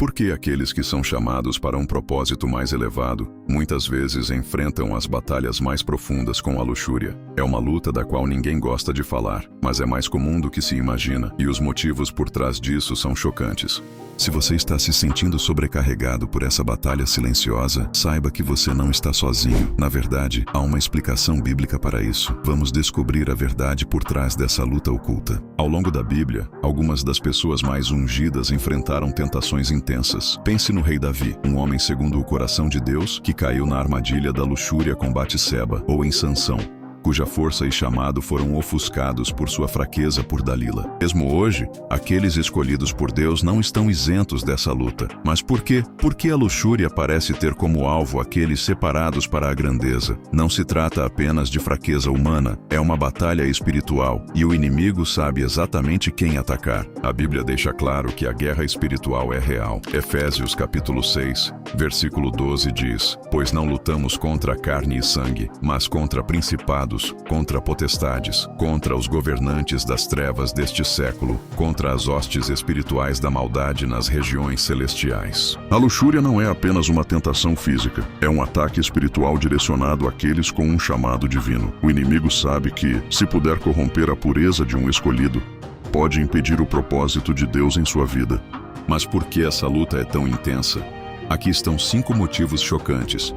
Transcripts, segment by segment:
Porque aqueles que são chamados para um propósito mais elevado, muitas vezes enfrentam as batalhas mais profundas com a luxúria. É uma luta da qual ninguém gosta de falar, mas é mais comum do que se imagina, e os motivos por trás disso são chocantes. Se você está se sentindo sobrecarregado por essa batalha silenciosa, saiba que você não está sozinho. Na verdade, há uma explicação bíblica para isso. Vamos descobrir a verdade por trás dessa luta oculta. Ao longo da Bíblia, algumas das pessoas mais ungidas enfrentaram tentações intensas. Pense no rei Davi, um homem segundo o coração de Deus, que caiu na armadilha da luxúria com Batseba, ou em Sansão, cuja força e chamado foram ofuscados por sua fraqueza por Dalila. Mesmo hoje, aqueles escolhidos por Deus não estão isentos dessa luta. Mas por quê? Porque a luxúria parece ter como alvo aqueles separados para a grandeza. Não se trata apenas de fraqueza humana, é uma batalha espiritual, e o inimigo sabe exatamente quem atacar. A Bíblia deixa claro que a guerra espiritual é real. Efésios capítulo 6, versículo 12 diz: "Pois não lutamos contra carne e sangue, mas contra principados, contra potestades, contra os governantes das trevas deste século, contra as hostes espirituais da maldade nas regiões celestiais." A luxúria não é apenas uma tentação física, é um ataque espiritual direcionado àqueles com um chamado divino. O inimigo sabe que, se puder corromper a pureza de um escolhido, pode impedir o propósito de Deus em sua vida. Mas por que essa luta é tão intensa? Aqui estão 5 motivos chocantes.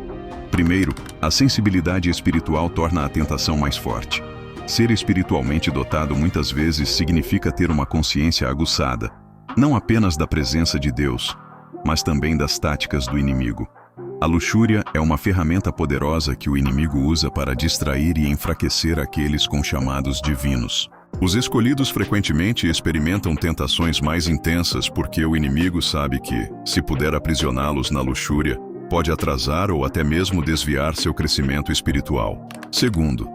Primeiro, a sensibilidade espiritual torna a tentação mais forte. Ser espiritualmente dotado muitas vezes significa ter uma consciência aguçada, não apenas da presença de Deus, mas também das táticas do inimigo. A luxúria é uma ferramenta poderosa que o inimigo usa para distrair e enfraquecer aqueles com chamados divinos. Os escolhidos frequentemente experimentam tentações mais intensas porque o inimigo sabe que, se puder aprisioná-los na luxúria, pode atrasar ou até mesmo desviar seu crescimento espiritual. Segundo,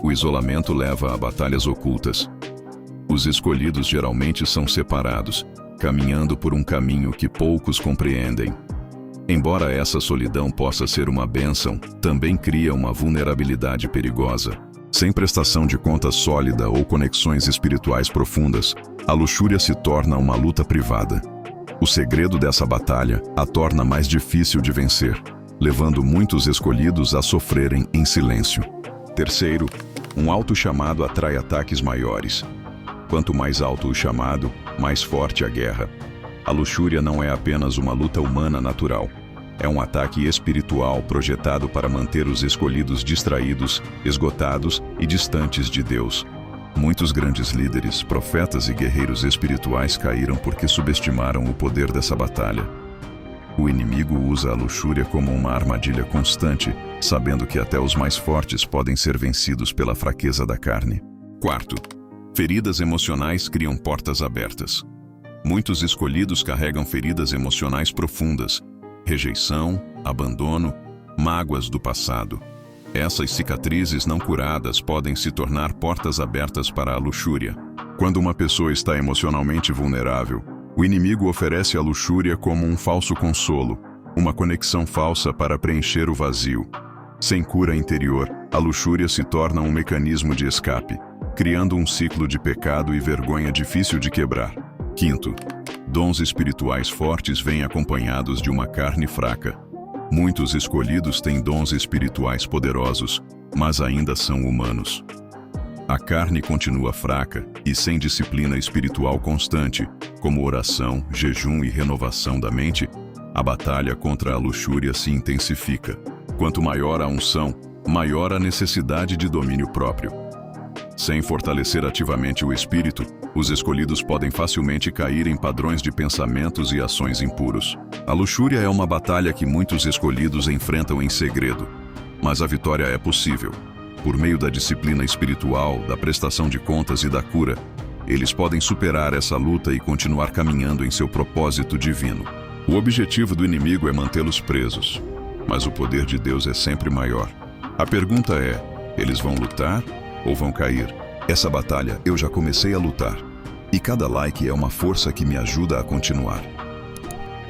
o isolamento leva a batalhas ocultas. Os escolhidos geralmente são separados, caminhando por um caminho que poucos compreendem. Embora essa solidão possa ser uma bênção, também cria uma vulnerabilidade perigosa. Sem prestação de contas sólida ou conexões espirituais profundas, a luxúria se torna uma luta privada. O segredo dessa batalha a torna mais difícil de vencer, levando muitos escolhidos a sofrerem em silêncio. Terceiro, um alto chamado atrai ataques maiores. Quanto mais alto o chamado, mais forte a guerra. A luxúria não é apenas uma luta humana natural. É um ataque espiritual projetado para manter os escolhidos distraídos, esgotados e distantes de Deus. Muitos grandes líderes, profetas e guerreiros espirituais caíram porque subestimaram o poder dessa batalha. O inimigo usa a luxúria como uma armadilha constante, sabendo que até os mais fortes podem ser vencidos pela fraqueza da carne. Quarto, feridas emocionais criam portas abertas. Muitos escolhidos carregam feridas emocionais profundas, rejeição, abandono, mágoas do passado. Essas cicatrizes não curadas podem se tornar portas abertas para a luxúria. Quando uma pessoa está emocionalmente vulnerável, o inimigo oferece a luxúria como um falso consolo, uma conexão falsa para preencher o vazio. Sem cura interior, a luxúria se torna um mecanismo de escape, criando um ciclo de pecado e vergonha difícil de quebrar. Quinto, dons espirituais fortes vêm acompanhados de uma carne fraca. Muitos escolhidos têm dons espirituais poderosos, mas ainda são humanos. A carne continua fraca e sem disciplina espiritual constante, como oração, jejum e renovação da mente, a batalha contra a luxúria se intensifica. Quanto maior a unção, maior a necessidade de domínio próprio. Sem fortalecer ativamente o espírito, os escolhidos podem facilmente cair em padrões de pensamentos e ações impuros. A luxúria é uma batalha que muitos escolhidos enfrentam em segredo, mas a vitória é possível. Por meio da disciplina espiritual, da prestação de contas e da cura, eles podem superar essa luta e continuar caminhando em seu propósito divino. O objetivo do inimigo é mantê-los presos, mas o poder de Deus é sempre maior. A pergunta é, eles vão lutar ou vão cair? Essa batalha eu já comecei a lutar, e cada like é uma força que me ajuda a continuar.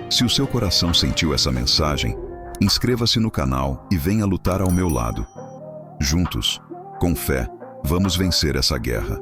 Se o seu coração sentiu essa mensagem, inscreva-se no canal e venha lutar ao meu lado. Juntos, com fé, vamos vencer essa guerra.